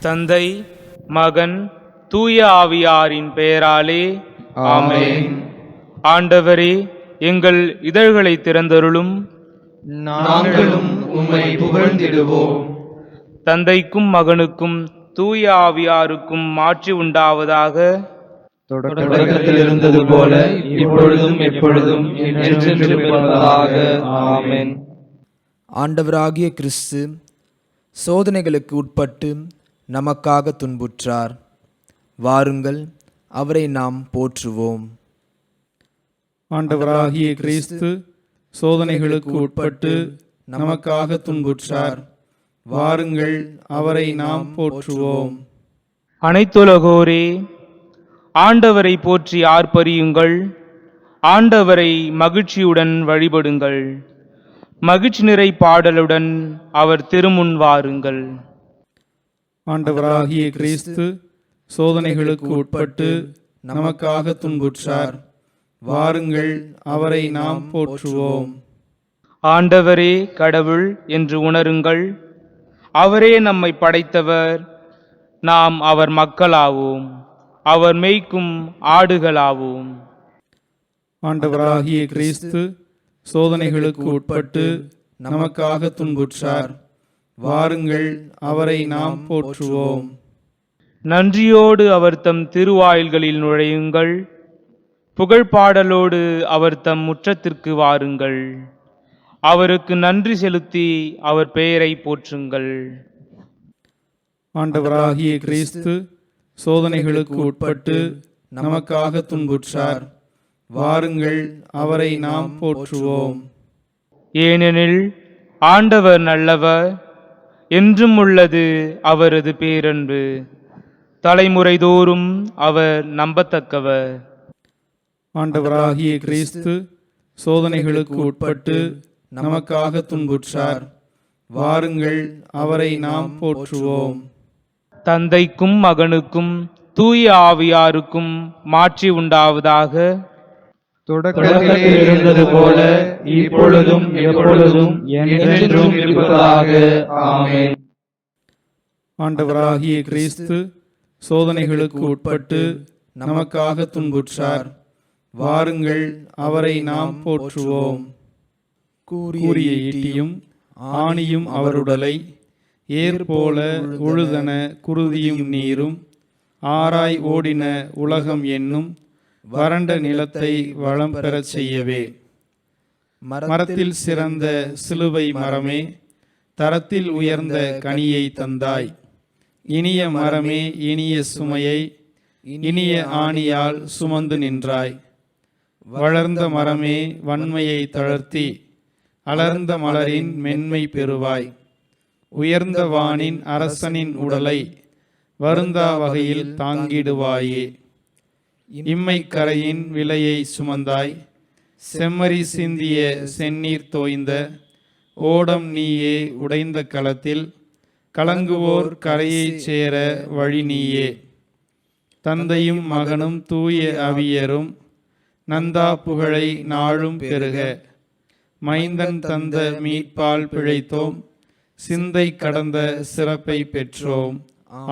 தந்தை, மகன், தூய ஆவியாரின் பெயராலே ஆமென். ஆண்டவரே, எங்கள் இதழ்களை திறந்தருளும். நாங்களும் உம்மை புகழ்ந்திடுவோம். தந்தைக்கும் மகனுக்கும் தூய ஆவியாருக்கும் மாட்சி உண்டாவதாக. தொடக்கத்தில் இருந்தது போல இப்பொழுதும் எப்பொழுதும் என்றென்றும் இருப்பதாக. ஆமென். ஆண்டவராகிய கிறிஸ்து சோதனைகளுக்கு உட்பட்டு நமக்காக துன்புற்றார். வாருங்கள், அவரை நாம் போற்றுவோம். ஆண்டவராகிய கிறிஸ்து சோதனைகளுக்கு உட்பட்டு நமக்காக துன்புற்றார். வாருங்கள், அவரை நாம் போற்றுவோம். அனைத்துலகோரே, ஆண்டவரை போற்றி ஆர்ப்பரியுங்கள். ஆண்டவரை மகிழ்ச்சியுடன் வழிபடுங்கள். மகிழ்ச்சி நிறை பாடலுடன் அவர் திருமுன் வாருங்கள். ஆண்டவராகிய கிறிஸ்து சோதனைகளுக்கு உட்பட்டு நமக்காக துன்புற்றார். வாருங்கள், அவரை நாம் போற்றுவோம். ஆண்டவரே கடவுள் என்று உணருங்கள். அவரே நம்மை படைத்தவர். நாம் அவர் மக்களாவோம். அவர் மேய்க்கும் ஆடுகளாவோம். ஆண்டவராகிய கிறிஸ்து சோதனைகளுக்கு உட்பட்டு நமக்காக துன்புற்றார். வாருங்கள், அவரை நாம் போற்றுவோம். நன்றியோடு அவர் தம் திருவாயில்களில் நுழையுங்கள். புகழ்பாடலோடு அவர் தம் முற்றத்திற்கு வாருங்கள். அவருக்கு நன்றி செலுத்தி அவர் பெயரை போற்றுங்கள். ஆண்டவராகிய கிறிஸ்து சோதனைகளுக்கு உட்பட்டு நமக்காக துன்புற்றார். வாருங்கள், அவரை நாம் போற்றுவோம். ஏனெனில் ஆண்டவர் நல்லவர், என்றும் உள்ளது அவரது பேரன்பு. தலைமுறை தோறும் அவர் நம்பத்தக்கவர். ஆண்டவராகிய கிறிஸ்து சோதனைகளுக்கு உட்பட்டு நமக்காக துன்புற்றார். வாருங்கள், அவரை நாம் போற்றுவோம். தந்தைக்கும் மகனுக்கும் தூய ஆவியாருக்கும் மாட்சி உண்டாவதாக. தொடக்கத்தில் இருந்தது போல இப்பொழுதும் எப்பொழுதும் என்றென்றும் இருப்பதாக. ஆமென். ஆண்டவராகிய கிறிஸ்து சோதனைகளுக்கு உட்பட்டு நமக்காக துன்புற்றார். வாருங்கள், அவரை நாம் போற்றுவோம். கூரிய ஈட்டியும் ஆணியும் அவருடலை, ஏர் போல உழுதன குருதியும் நீரும், ஆராய் ஓடின உலகம் என்னும் வறண்ட நிலத்தை வளம் பெறச் செய்யவே. மரத்தில் சிறந்த சிலுவை மரமே, தரத்தில் உயர்ந்த கனியை தந்தாய். இனிய மரமே, இனிய சுமையை இனிய ஆணியால் சுமந்து நின்றாய். வளர்ந்த மரமே, வன்மையை தளர்த்தி அலர்ந்த மலரின் மென்மை பெறுவாய். உயர்ந்த வானின் அரசனின் உடலை வருந்தா வகையில் தாங்கிடுவாயே. இம்மைக்கரையின் விலையை சுமந்தாய். செம்மறி சிந்திய செந்நீர் தோய்ந்த ஓடம் நீயே. உடைந்த களத்தில் கலங்குவோர் கரையைச் சேர வழி நீயே. தந்தையும் மகனும் தூய அவியரும் நந்தா புகழை நாளும் பெருக. மைந்தன் தந்த மீட்பால் பிழைத்தோம். சிந்தை கடந்த சிறப்பை பெற்றோம்.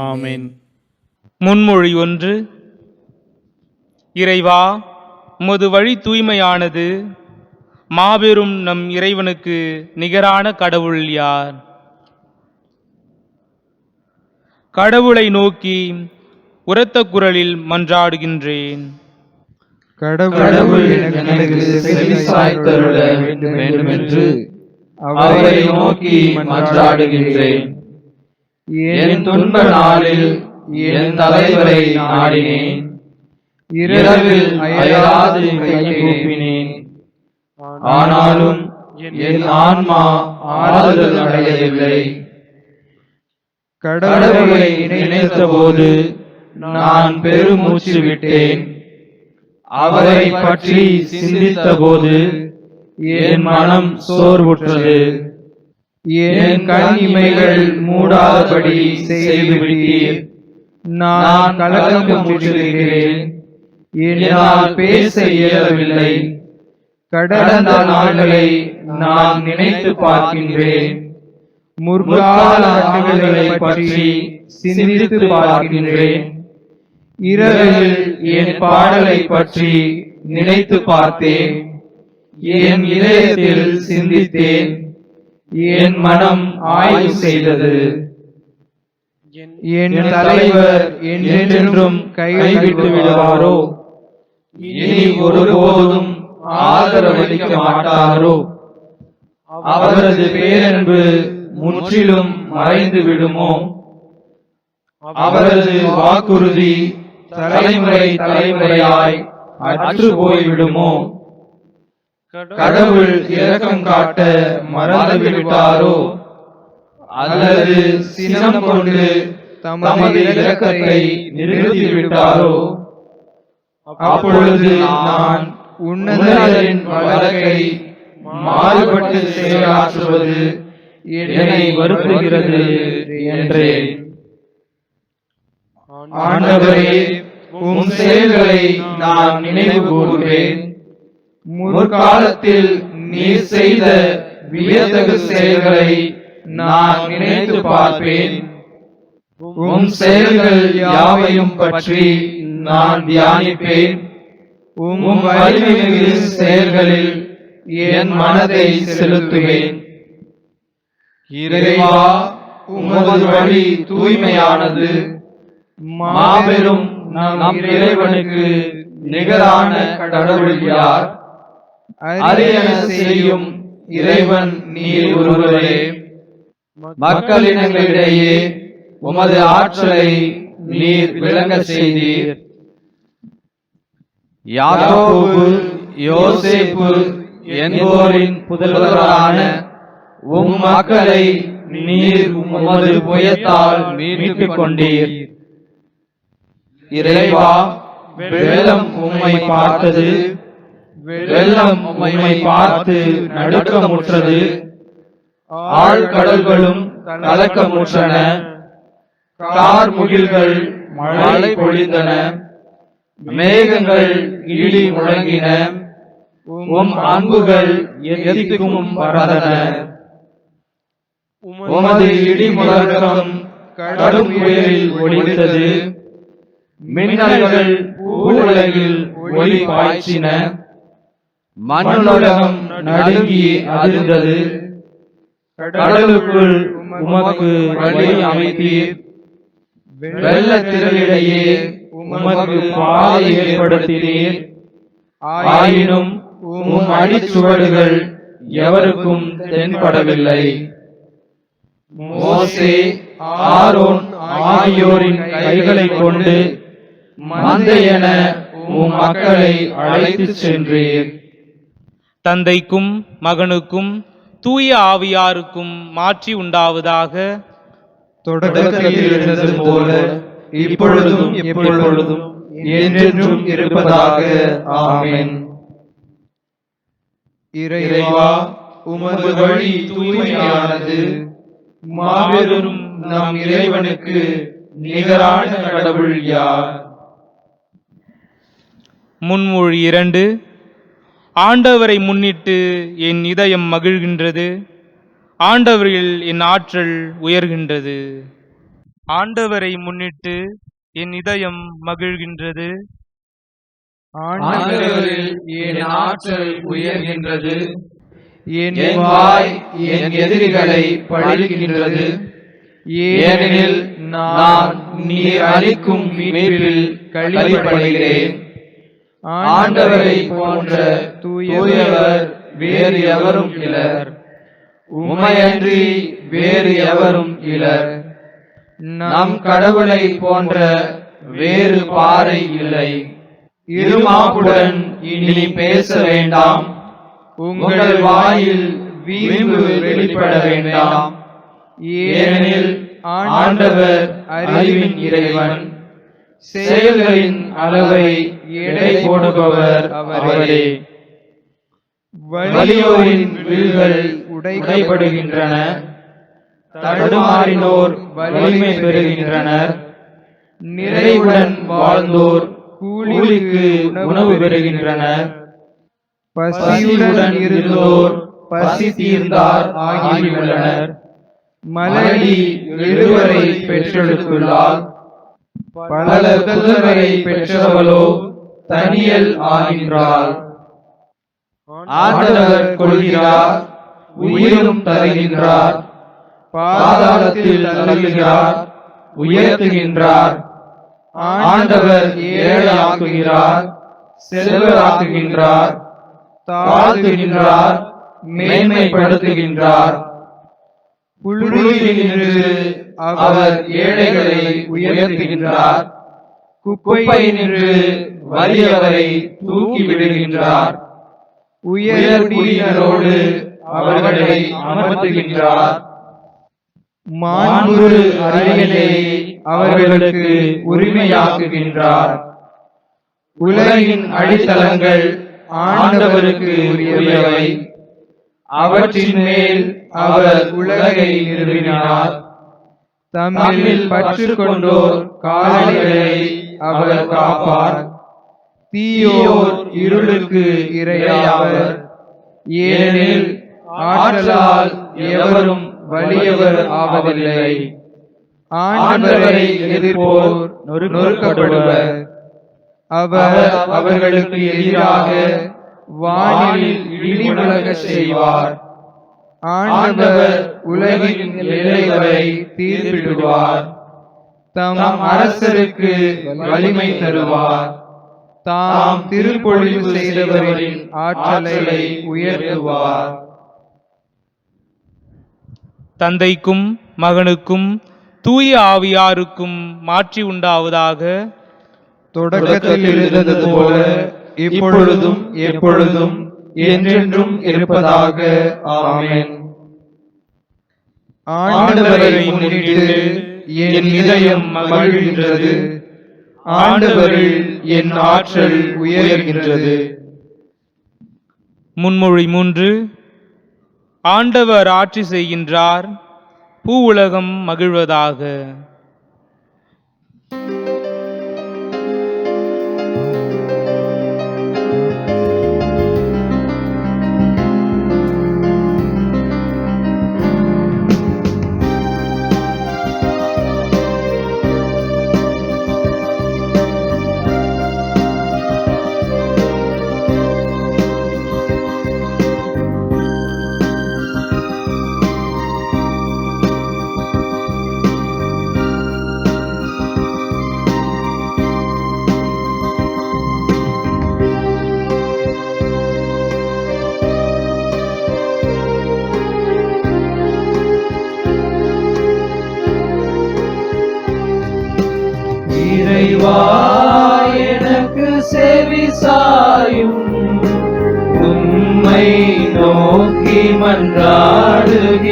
ஆமென். முன்மொழி 1. இறைவா, உமது வழி தூய்மையானது. மாபெரும் நம் இறைவனுக்கு நிகரான கடவுள் யார்? கடவுளை நோக்கி உரத்த குரலில் மன்றாடுகின்றேன். கடவுள் எனக்கு செவி சாய்த்தருள வேண்டுமென்று அவரை நோக்கி மன்றாடுகின்றேன். என் துன்ப நாளில் என் தலைவரை நாடினேன். இரவில் அயராது கை கூப்பினேன். ஆனாலும் என் ஆன்மா ஆறுதல் அடையவில்லை. கடவுளை நினைத்த போது நான் பெருமூச்சு விட்டேன். அவரை பற்றி சிந்தித்த போது என் மனம் சோர்வுற்றது. என் கண் இமைகள் மூடாதபடி செய்துவிட்டீர். நான் கலக்கமுற்றிருக்கிறேன். என்னால் பேச இயலவில்லை. கடந்த நாள்களை நான் நினைத்து பார்க்கின்றேன். முற்கால ஆண்டுகளை பற்றி சிந்தித்து பார்க்கின்றேன். இரவில் என் பாடலை பற்றி நினைத்து பார்த்தேன். என் இதயத்தில் சிந்தித்தேன். என் மனம் ஆய்வு செய்தது. என் தலைவர் என்றென்றும் கைவிட்டு விடுவாரோ? இனி ஒருபோதும் ஆதரவளிக்க மாட்டாரோ? அவரது பேரன்பு முற்றிலும் மறைந்து விடுமோ? அவரது வாக்குறுதி தலைமுறை தலைமுறையாய் அற்று போய்விடுமோ? கடவுள் இரக்கம் காட்ட மறந்து விட்டாரோ? அல்லது சினம் கொண்டு தமது இரக்கத்தை நிறுத்திவிட்டாரோ? அப்பொழுது நான் உன்னதரின் வழக்கை மாறுபட்டு செயலாற்றுவது என்னை வருத்துகிறது என்றேன். ஆண்டவரே, உம் செயல்களை நான் நினைவு கூறுவேன். முற்காலத்தில் நீர் செய்த வியத்தகு செயல்களை நான் நினைத்து பார்ப்பேன். உம் செயல்கள் யாவையும் பற்றி நான் தியானிப்பேன். உம் வலிமைமிகு செயல்களில் என் மனதை செலுத்துவேன். இறைவா, உமது வழி தூய்மையானது. மாபெரும் நம் இறைவனுக்கு நிகரான கடவுள் யார்? அரியன செய்யும் இறைவன் நீர் ஒருவரே. மக்களினங்களிடையே உமது ஆற்றலை நீர் விளங்க செய்தீர். யாக்கோபு, யோசேப்பு என்போரின் புதல்வரான உம் மக்களை நீர் உமது புயத்தால் மீட்டுக் கொண்டீர். இறைவா, வெள்ளம் உம்மை பார்த்தது. வெள்ளம் உம்மை பார்த்து நடுக்கமுற்றது. ஆழ்கடல்களும் கலக்கமுற்றன. கார்முகில்கள் மழை பொழிந்தன. மேகங்கள் இடி முழங்கின. உம் அம்புகள் எதிர்க்கும் பறந்தன. உமது இடி முழக்கம் கடும் புயலில் ஒலித்தது. மின்னல்கள் பூவுலகில் ஒளி பாய்ச்சின. மண்ணுலகம் நடுங்கி அதிர்ந்தது. கடலுக்குள் உமக்கு வழி அமைத்தீர். வெள்ளத்திரளிடையே உமக்கு பாதை ஏற்படுத்தினீர். ஆயினும் உம் அடிச்சுவடுகள் எவருக்கும் தென்படவில்லை. மோசே, ஆரோன் ஆகியோரின் கைகளை கொண்டு மந்தையென உம் மக்களை அழைத்துச் சென்றீர். தந்தைக்கும் மகனுக்கும் தூய ஆவியாருக்கும் மாற்றி உண்டாவதாக. தொடக்கத்தில் இருந்தது போல இப்பொழுதும் எப்பொழுதும் என்றென்றும் இருப்பதாக. ஆமென். இறைவா, உமது வழி தூய்மையானது. மாபெரும் நம் இறைவனுக்கு நிகரான கடவுள் யார்? முன்மொழி 2. ஆண்டவரை முன்னிட்டு என் இதயம் மகிழ்கின்றது. ஆண்டவரில் என் ஆற்றல் உயர்கின்றது. ஆண்டவரை முன்னிட்டு என் இதயம் மகிழ்கின்றது. ஆண்டவரில் என் ஆற்றல் உயர்கின்றது. என் வாய் என் எதிரிகளை பழிக்கின்றது. ஏனெனில் நான் நீர் அளிக்கும் மீட்பில் களிப்படுகிறேன். ஆண்டவரை போன்ற தூயவர் வேறு எவரும் இலர். உமையன்றி வேறு எவரும் இலர். நம் கடவுளை போன்ற வேறு பாறை இல்லை. இருமாப்புடன் இனி பேச வேண்டாம். உங்கள் வாயில் வீம்பு வெளிப்பட வேண்டாம். ஏனெனில் ஆண்டவர் அறிவின் இறைவன். செயல்களின் அளவை எடை போடுபவர் அவரே. வலியோரின் வில்கள் உடைபடுகின்றன. தடுமாறினோர் வலிமை பெறுகின்றனர். நிறைவுடன் வாழ்ந்தோர் கூலிக்கு உணவு பெறுகின்றனர். பசியுடன் இருந்தோர் பசி தீர்ந்தார் ஆகியுள்ளனர். மலடி எழுவரை பெற்றெடுத்துள்ளாள். பல புதல்வரை பெற்றவளோ தனியல் ஆகின்றாள். ஆண்டவர் கொள்கிறார், உயிரும் தருகின்றார். பாதாளத்தில் தள்ளுகிறார், உயர்த்துகின்றார். ஆண்டவர் ஏழையாக்குகிறார், செல்வராக்குகின்றார். தாழ்த்துகின்றார், மேன்மைப்படுத்துகின்றார். புழுதியினின்று அவர் ஏழைகளை உயர்த்துகின்றார். குப்பையினின்று வறியவரை தூக்கி விடுகின்றார். உயர்குடியினரோடு அவர்களை அமர்த்துகின்றார். மாண்புறு அரியணை அவர்களுக்கு உரிமையாக்குகின்றார். உலகின் அடித்தளங்கள் ஆண்டவருக்கு உரியவை. அவற்றின் மேல் அவர் உலகை நிறுவினார். தம்மில் பற்று கொண்டோர் கால்களை அவர் காப்பார். தீயோர் இருளுக்கு இரையாவர். ஏனெனில் ஆற்றலால் எவரும் வலியவர் ஆவதில்லை. ஆண்டவரை எதிர்ப்போர் நொறுக்கப்படுவர். அவர் அவர்களுக்கு எதிராக வானில் இடி முழங்கச் செய்வார். ஆண்டவர் உலகின் எல்லை வரை தீர்ப்பிடுவார். தம் அரசருக்கு வலிமை தருவார். தாம் திருப்பொழிவு செய்தவரின் ஆற்றலை உயர்த்துவார். தந்தைக்கும் மகனுக்கும் தூய ஆவியாருக்கும் மாட்சி உண்டாவதாக. தொடக்கத்தில் இருந்தது போல இப்பொழுதும் எப்பொழுதும் என்றென்றும் இருப்பதாக. ஆமென். ஆண்டவரை முன்னிட்டு என் இதயம் மகிழ்கின்றது. ஆண்டவரில் என் ஆற்றல் உயர்கின்றது. முன்மொழி 3. ஆண்டவர் ஆட்சி செய்கின்றார், பூவுலகம் மகிழ்வதாக. இறைவா எனக்கு செவி சாயும். உம்மை நோக்கி மன்றாடுகின்றேன்.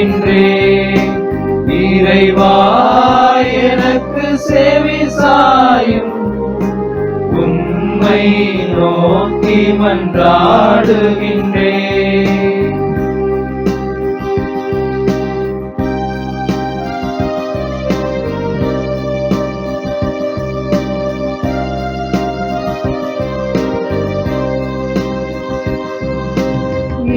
இறைவா எனக்கு செவி சாயும். உம்மை நோக்கி மன்றாடுகின்றேன்.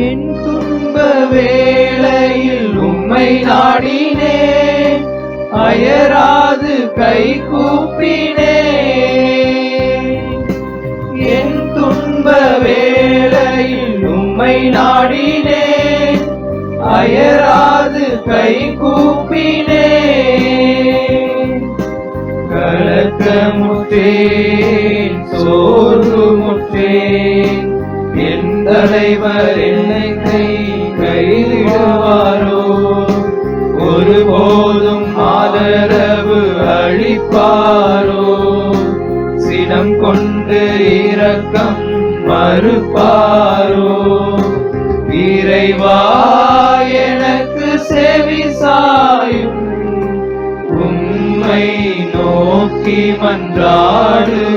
என் துன்ப வேளையில் உம்மை நாடினேன். அயராது கை கூப்பினேன். என் துன்ப வேளையில் உம்மை நாடினேன். அயராது கை கூப்பினேன். கலக்கமுற்றேன், சோர்வுமுற்றேன். என் தலைவர் என்னை கைவிடுவாரோ? ஒருபோதும் ஆதரவு அளிப்பாரோ? சினம் கொண்டு இரக்கம் மறுப்பாரோ? இறைவா எனக்கு செவி சாயும். உம்மை நோக்கி மன்றாடுகின்றேன்.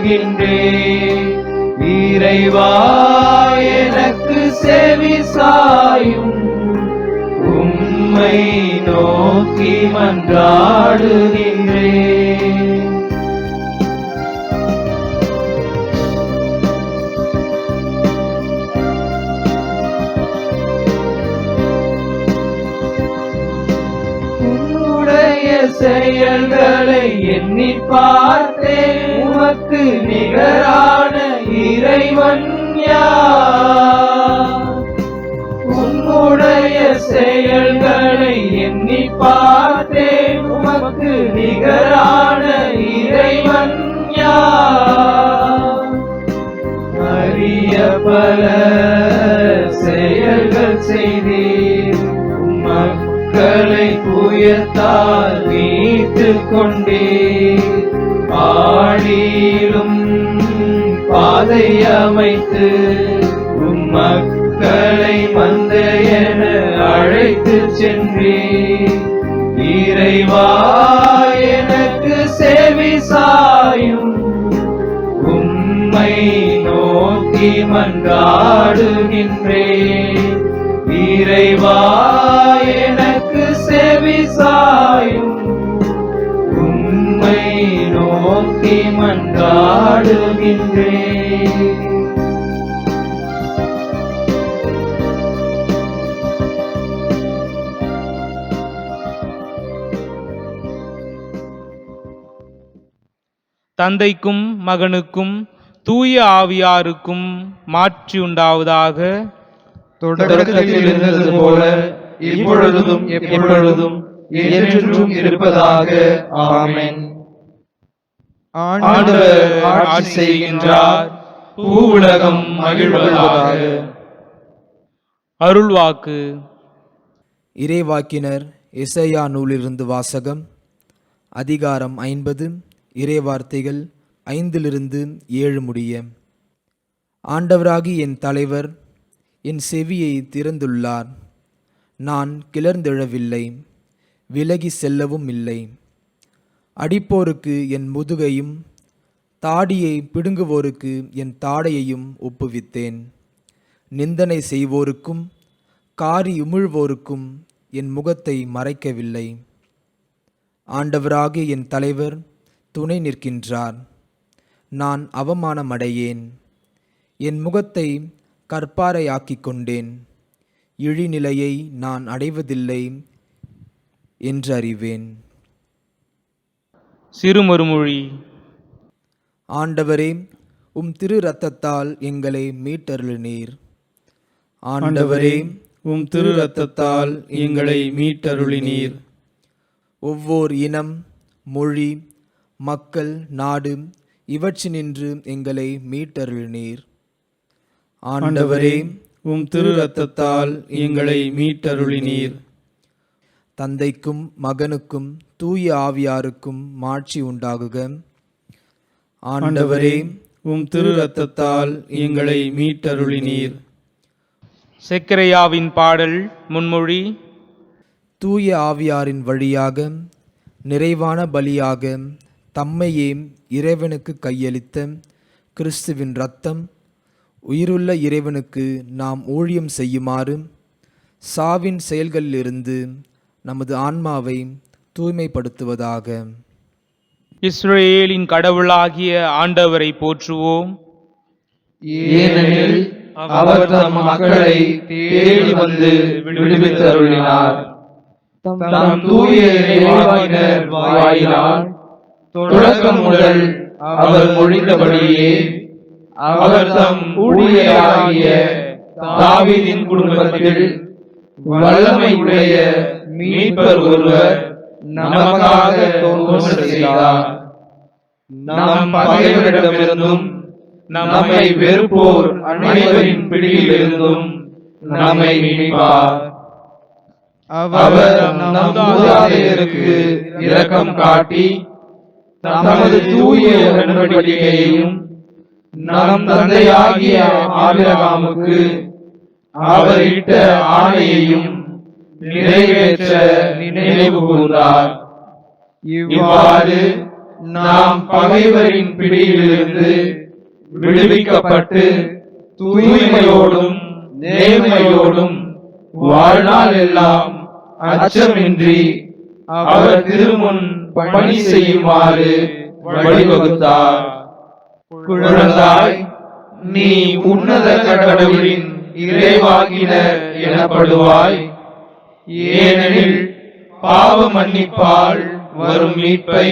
இறைவா எனக்கு செவி சாயும். உம்மை நோக்கி மன்றாடுகின்றேன். செயல்களை எண்ணி பார்த்தேன், உமக்கு நிகரான இறைவன் யார்? உம்முடைய செயல்களை எண்ணி பார்த்தேன், உமக்கு நிகரான இறைவன் யார்? அரிய பல செயல்கள் செய்தீர், மக்களை புயத்தால் மீட்டுக் கொண்டீர். ஆடியிலும் பாதை அமைத்து மக்களை மந்தையென அழைத்து சென்றீர். இறைவா எனக்கு செவி சாயும், உம்மை நோக்கி மன்றாடுகின்றேன். இறைவா எனக்கு செவி சாயும், உம்மை நோக்கி மன்றாடுகின்றேன். தந்தைக்கும் மகனுக்கும் தூய ஆவியாருக்கும் மாட்சி உண்டாவதாக. தொடக்கத்தில் இருந்தது போல இப்பொழுதும் எப்பொழுதும் என்றென்றும் இருப்பதாக. ஆமென். ஆண்டவர் ஆட்சி செய்கின்றார், பூவுலகம் மகிழ்வதாக. அருள்வாக்கு. இறைவாக்கினர் எசையா நூலிலிருந்து வாசகம். அதிகாரம் 50, இறைவார்த்தைகள் 5-7 முடிய. ஆண்டவராகி என் தலைவர் என் செவியை திறந்துள்ளார். நான் கிளர்ந்தெழவில்லை, விலகி செல்லவும் இல்லை. அடிப்போருக்கு என் முதுகையும் தாடியை பிடுங்குவோருக்கு என் தாடையையும் ஒப்புவித்தேன். நிந்தனை செய்வோருக்கும் காரி உமிழ்வோருக்கும் என் முகத்தை மறைக்கவில்லை. ஆண்டவராகிய என் தலைவர் துணை நிற்கின்றார். நான் அவமானமடையேன். என் முகத்தை கற்பாரையாக்கிக் கொண்டேன். இழிநிலையை நான் அடைவதில்லை என்று அறிவேன். சிறுமறுமொழி. ஆண்டவரே, உம் திரு இரத்தத்தால் எங்களை மீட்டருளினீர். ஆண்டவரே, உம் திரு இரத்தத்தால் எங்களை மீட்டருளினீர். ஒவ்வொரு இனம், மொழி, மக்கள், நாடு இவற்றினின்று எங்களை மீட்டருளினீர். ஆண்டவரே, உம் திரு இரத்தத்தால் எங்களை மீட்டருளினீர். தந்தைக்கும் மகனுக்கும் தூய ஆவியாருக்கும் மாட்சி உண்டாகுக. ஆண்டவரே, உம் திரு இரத்தத்தால் எங்களை மீட்டருளினீர். செக்கரையாவின் பாடல் முன்மொழி. தூய ஆவியாரின் வழியாக நிறைவான பலியாக தம்மையே இறைவனுக்கு கையளித்த கிறிஸ்துவின் இரத்தம் உயிருள்ள இறைவனுக்கு நாம் ஊழியம் செய்யுமாறு சாவின் செயல்களிலிருந்து நமது ஆன்மாவை தூய்மைப்படுத்துவதாக. இஸ்ரேலின் கடவுளாகிய ஆண்டவரை போற்றுவோம். ஏனெனில் அவர் தம் மக்களை தேடி வந்து விடுவித்தருளினார். தம் தூய இறைவாக்கினர் வாயிலால் தொடக்கம் முதல் அவர் மொழிந்தபடியே அவர் தம் ஊழியராகிய தாவீதின் குடும்பத்தில் வல்லமை உடைய மீட்பர் ஒருவர் நமக்காக தோன்ற செய்தார். நம் பகைவரிடமிருந்தும் நம்மை வெறுப்போர் அனைவரின் பிடியிலிருந்தும் நம்மை மீட்பார். அவர் நம் மூதாதையருக்கு இரக்கம் காட்டி தமது தூய உடன்படிக்கையையும் நம் தந்தையாகிய ஆபிரகாமுக்கு அவர் இட்ட ஆணையையும் நிறைவேற்ற நினைவு கூர்ந்தார். இவ்வாறு நாம் பகைவரின் பிடியிலிருந்து விடுவிக்கப்பட்டு தூய்மையோடும் நேர்மையோடும் வாழ்நாள் எல்லாம் அச்சமின்றி அவர் திருமுன் பணி செய்யுமாறு வழிவகுத்தார். குழந்தாய், நீ உன்னத கடவுளின் இறைவாக்கினர் எனப்படுவாய். ஏனெனில் பாவ மன்னிப்பால் வரும் மீட்பை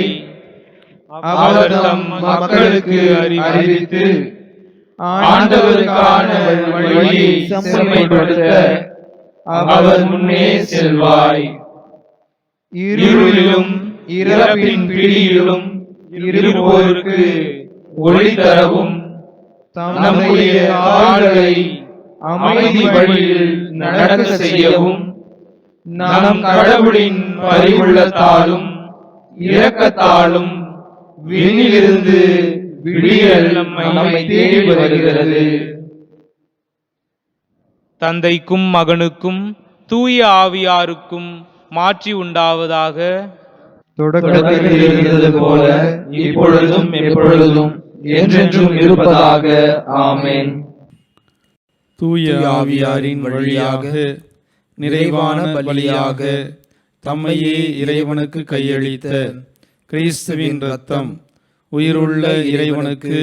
அவர் தம் மக்களுக்கு அறிவித்து ஆண்டவருக்கான வழியை செம்மைப்படுத்த அவர் முன்னே செல்வாய். இருளிலும் இறப்பின் பிடியிலும் இருப்போருக்கு ஒளி தரவும் நம்முடைய கால்களை அமைதி வழியில் நடக்க செய்யவும் நம் கடவுளின் பரிவுள்ளத்தாலும் இரக்கத்தாலும் விண்ணிலிருந்து விடியல் நம்மை தேடி வருகிறது. தந்தைக்கும் மகனுக்கும் தூய ஆவியாருக்கும் மாட்சி உண்டாவதாக. தொடக்கத்தில் இருந்தது போல இப்பொழுதும் எப்பொழுதும் என்றென்றும் இருப்பதாக. ஆமென். தூய ஆவியாரின் வழியாக நிறைவான பலியாக தம்மையே இறைவனுக்கு கையளித்த கிறிஸ்துவின் இரத்தம் உயிருள்ள இறைவனுக்கு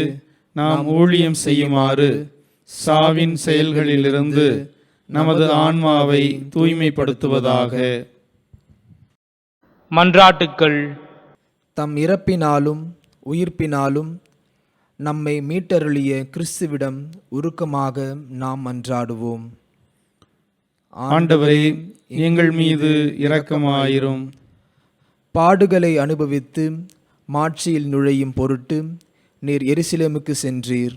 நாம் ஊழியம் செய்யுமாறு சாவின் செயல்களிலிருந்து நமது ஆன்மாவை தூய்மைப்படுத்துவதாக. மன்றாட்டுக்கள். தம் இறப்பினாலும் உயிர்ப்பினாலும் நம்மை மீட்டருளிய கிறிஸ்துவிடம் உருக்கமாக நாம் மன்றாடுவோம். ஆண்டவரே, எங்கள் மீது இரக்கமாயிரும். பாடுகளை அனுபவித்து மாட்சியில் நுழையும் பொருட்டு நீர் எருசலேமுக்கு சென்றீர்.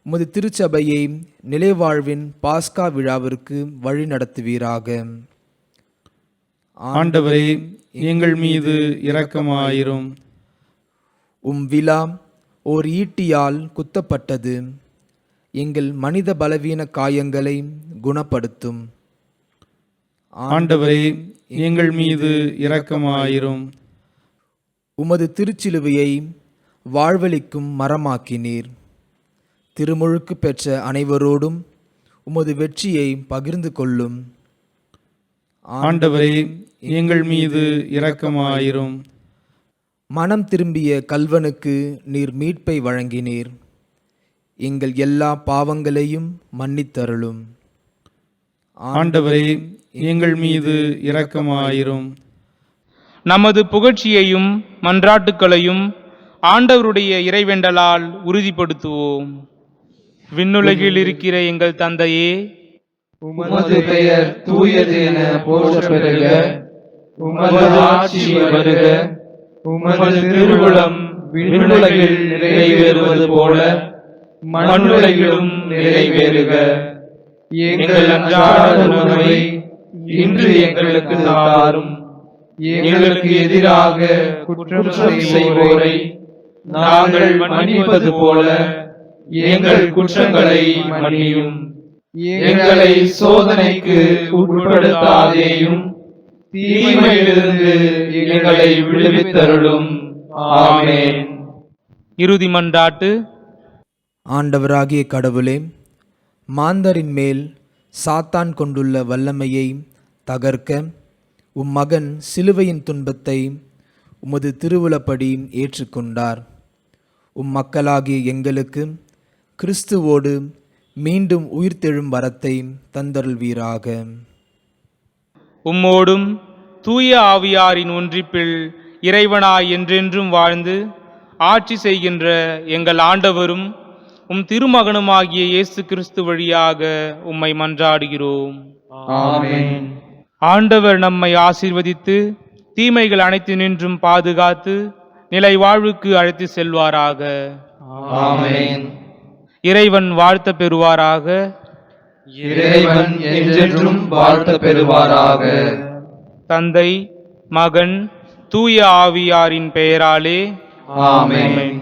உமது திருச்சபையை நிலைவாழ்வின் பாஸ்கா விழாவிற்கு வழி நடத்துவீராக. ஆண்டவரே, எங்கள் மீது இரக்கமாயிரும். விழா ஓர் ஈட்டியால் குத்தப்பட்டது. எங்கள் மனித பலவீன காயங்களை குணப்படுத்தும். ஆண்டவரே, எங்கள் மீது இரக்கமாயிரும். உமது திருச்சிலுவையை வாழ்வளிக்கும் மரமாக்கினீர். திருமுழுக்கு பெற்ற அனைவரோடும் உமது வெற்றியை பகிர்ந்து கொள்ளும். ஆண்டவரே, எங்கள் மீது இரக்கமாயிரும். மனம் திரும்பிய கல்வனுக்கு நீர் மீட்பை வழங்கினீர். எங்கள் எல்லா பாவங்களையும் மன்னித்தருளும். ஆண்டவரே, எங்கள் மீது இரக்கமாயிரும். நமது புகழ்ச்சியையும் மன்றாட்டுக்களையும் ஆண்டவருடைய இறைவேண்டலால் உறுதிப்படுத்துவோம். விண்ணுலகில் இருக்கிற எங்கள் தந்தையே, உமது பெயர் தூயது என போற்றப் பெறுக. உமது ஆட்சி வருக. உமது திருவுளம் விண்ணுலகில் நிறைவேறுவது போல மண்ணுலகிலும் நிறைவேறுக. எங்கள் அன்றாட உணவை இன்று எங்களுக்கு தாரும். எங்களுக்கு எதிராக குற்றம் செய்வோரை நாங்கள் மன்னிப்பது போல எங்கள் குற்றங்களை மன்னியும். எங்களை சோதனைக்கு உட்படுத்தாதேயும், தீமையிலிருந்து எங்களை விடுவித்தருளும். ஆமென். இறுதி மன்றாட்டு. ஆண்டவராகிய கடவுளே, மாந்தரின் மேல் சாத்தான் கொண்டுள்ள வல்லமையை தகர்க்க மகன் சிலுவையின் துன்பத்தை உமது திருவுளப்படி ஏற்றுக்கொண்டார். மக்களாகிய எங்களுக்கு கிறிஸ்துவோடு மீண்டும் உயிர்த்தெழும் வரத்தை தந்தருள்வீராக. உம்மோடும் தூய ஆவியாரின் ஒன்றிப்பில் இறைவனாய் என்றென்றும் வாழ்ந்து ஆட்சி செய்கின்ற எங்கள் ஆண்டவரும் திருமகனுமாகிய இயேசு கிறிஸ்து வழியாக உம்மை மன்றாடுகிறோம். ஆமென். ஆண்டவர் நம்மை ஆசீர்வதித்து தீமைகள் அனைத்தினின்றும் பாதுகாத்து நிலை வாழ்வுக்கு அழைத்து செல்வாராக. ஆமென். இறைவன் வாழ்த்த பெறுவாராக. இறைவன் என்றென்றும் வாழ்த்த பெறுவாராக. தந்தை, மகன், தூய ஆவியாரின் பெயராலே. ஆமென்.